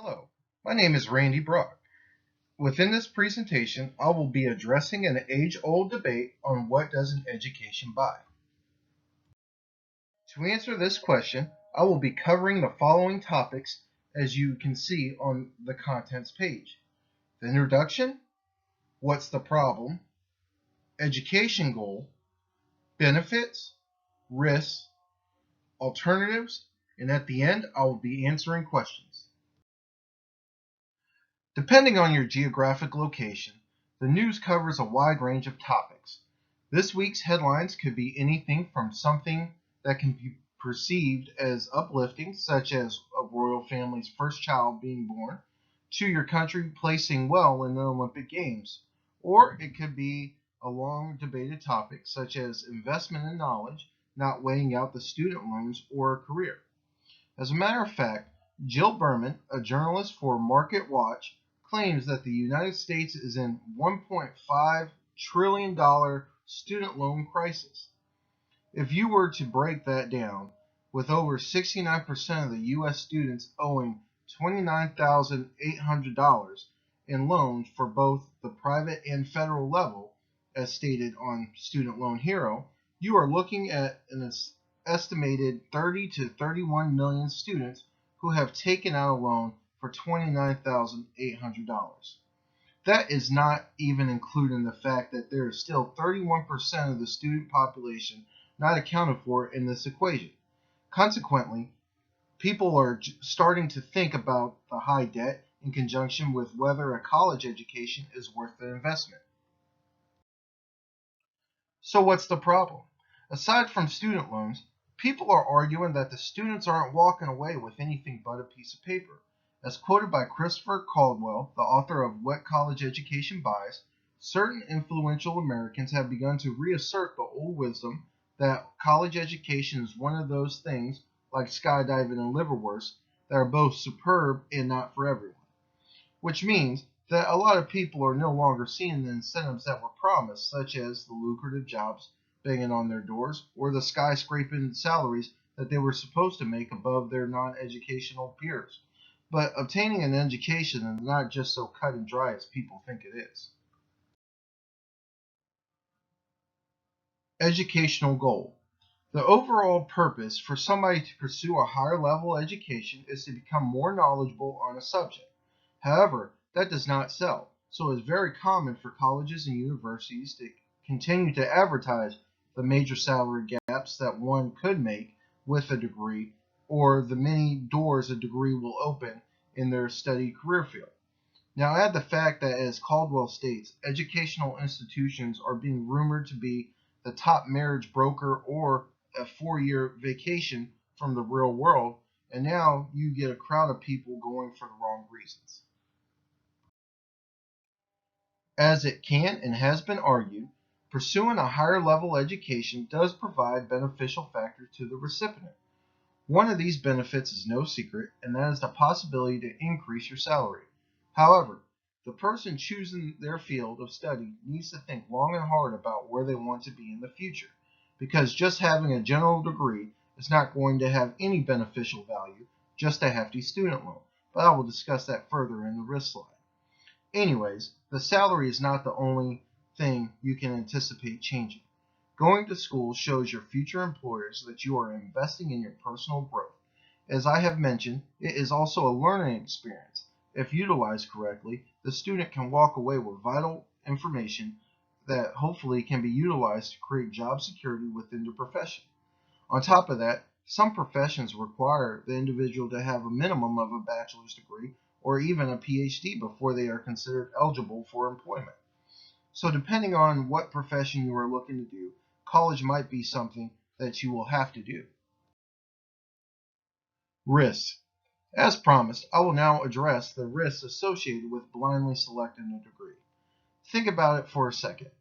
Hello, my name is Randy Brock. Within this presentation, I will be addressing an age-old debate on what does an education buy. To answer this question, I will be covering the following topics as you can see on the contents page. The introduction, what's the problem, education goal, benefits, risks, alternatives, and at the end, I will be answering questions. Depending on your geographic location, the news covers a wide range of topics. This week's headlines could be anything from something that can be perceived as uplifting, such as a royal family's first child being born, to your country placing well in the Olympic Games. Or it could be a long debated topic, such as investment in knowledge, not weighing out the student loans or a career. As a matter of fact, Jill Berman, a journalist for Market Watch, claims that the United States is in $1.5 trillion student loan crisis. If you were to break that down, with over 69% of the U.S. students owing $29,800 in loans for both the private and federal level, as stated on Student Loan Hero, you are looking at an estimated 30 to 31 million students who have taken out a loan for $29,800. That is not even including the fact that there is still 31% of the student population not accounted for in this equation. Consequently, people are starting to think about the high debt in conjunction with whether a college education is worth the investment. So what's the problem? Aside from student loans, people are arguing that the students aren't walking away with anything but a piece of paper. As quoted by Christopher Caldwell, the author of What College Education Buys, certain influential Americans have begun to reassert the old wisdom that college education is one of those things, like skydiving and liverwurst, that are both superb and not for everyone. Which means that a lot of people are no longer seeing the incentives that were promised, such as the lucrative jobs banging on their doors or the skyscraping salaries that they were supposed to make above their non-educational peers. But obtaining an education is not just so cut and dry as people think it is. Educational goal. The overall purpose for somebody to pursue a higher level education is to become more knowledgeable on a subject. However, that does not sell, so it is very common for colleges and universities to continue to advertise the major salary gaps that one could make with a degree or the many doors a degree will open in their study career field. Now add the fact that, as Caldwell states, educational institutions are being rumored to be the top marriage broker or a 4-year vacation from the real world, and now you get a crowd of people going for the wrong reasons. As it can and has been argued, pursuing a higher level education does provide beneficial factors to the recipient. One of these benefits is no secret, and that is the possibility to increase your salary. However, the person choosing their field of study needs to think long and hard about where they want to be in the future, because just having a general degree is not going to have any beneficial value, just a hefty student loan, but I will discuss that further in the risk slide. Anyways, the salary is not the only thing you can anticipate changing. Going to school shows your future employers that you are investing in your personal growth. As I have mentioned, it is also a learning experience. If utilized correctly, the student can walk away with vital information that hopefully can be utilized to create job security within the profession. On top of that, some professions require the individual to have a minimum of a bachelor's degree or even a PhD before they are considered eligible for employment. So depending on what profession you are looking to do, college might be something that you will have to do. Risks. As promised, I will now address the risks associated with blindly selecting a degree. Think about it for a second.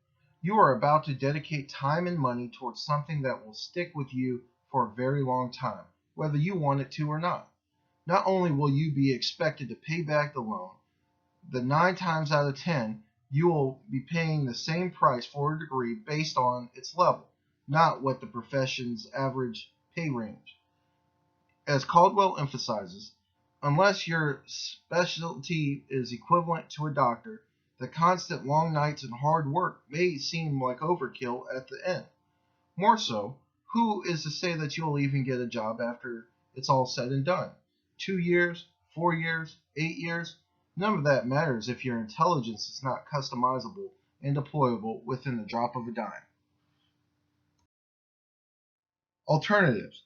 You are about to dedicate time and money towards something that will stick with you for a very long time, whether you want it to or not. Not only will you be expected to pay back the loan, the 9 times out of 10, you will be paying the same price for a degree based on its level, not what the profession's average pay range. As Caldwell emphasizes, Unless your specialty is equivalent to a doctor, the constant long nights and hard work may seem like overkill at the end. More so, who is to say that you'll even get a job after it's all said and done? 2 years, 4 years, 8 years? None of that matters if your intelligence is not customizable and deployable within the drop of a dime. Alternatives.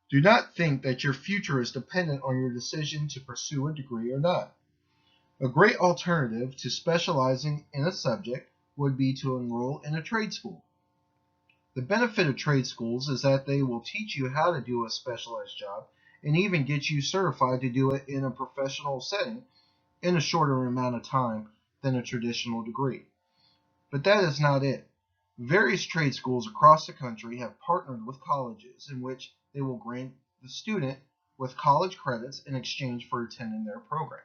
Do not think that your future is dependent on your decision to pursue a degree or not. A great alternative to specializing in a subject would be to enroll in a trade school. The benefit of trade schools is that they will teach you how to do a specialized job and even get you certified to do it in a professional setting in a shorter amount of time than a traditional degree. But that is not it. Various trade schools across the country have partnered with colleges in which they will grant the student with college credits in exchange for attending their program.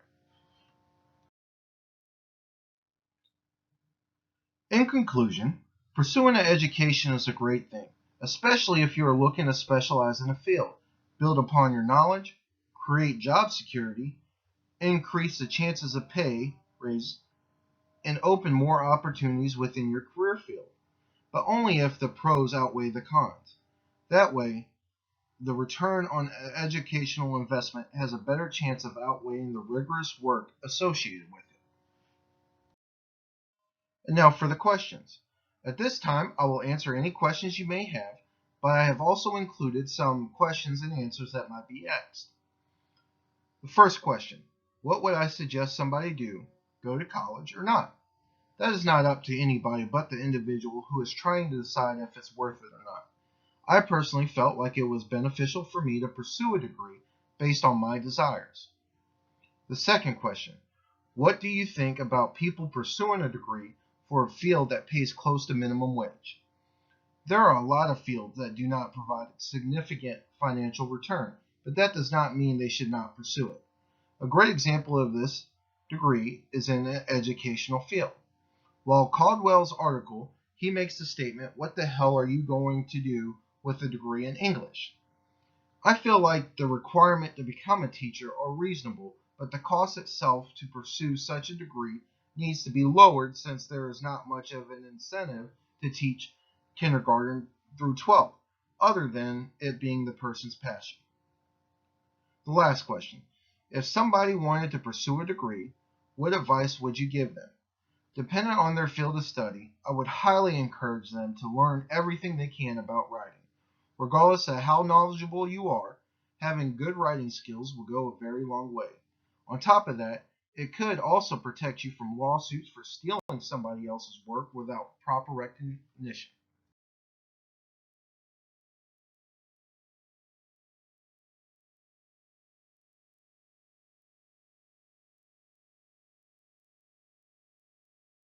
In conclusion, pursuing an education is a great thing, especially if you are looking to specialize in a field, build upon your knowledge, create job security, increase the chances of pay raise, and open more opportunities within your career field, but only if the pros outweigh the cons. That way, the return on educational investment has a better chance of outweighing the rigorous work associated with it. And now for the questions. At this time, I will answer any questions you may have, but I have also included some questions and answers that might be asked. The first question, what would I suggest somebody do, go to college or not? That is not up to anybody but the individual who is trying to decide if it's worth it or not. I personally felt like it was beneficial for me to pursue a degree based on my desires. The second question, what do you think about people pursuing a degree for a field that pays close to minimum wage? There are a lot of fields that do not provide significant financial return, but that does not mean they should not pursue it. A great example of this degree is in an educational field. While Caldwell's article, he makes the statement, what the hell are you going to do with a degree in English? I feel like the requirement to become a teacher are reasonable, but the cost itself to pursue such a degree needs to be lowered since there is not much of an incentive to teach kindergarten through 12th, other than it being the person's passion. The last question. If somebody wanted to pursue a degree, what advice would you give them? Depending on their field of study, I would highly encourage them to learn everything they can about writing. Regardless of how knowledgeable you are, having good writing skills will go a very long way. On top of that, it could also protect you from lawsuits for stealing somebody else's work without proper recognition.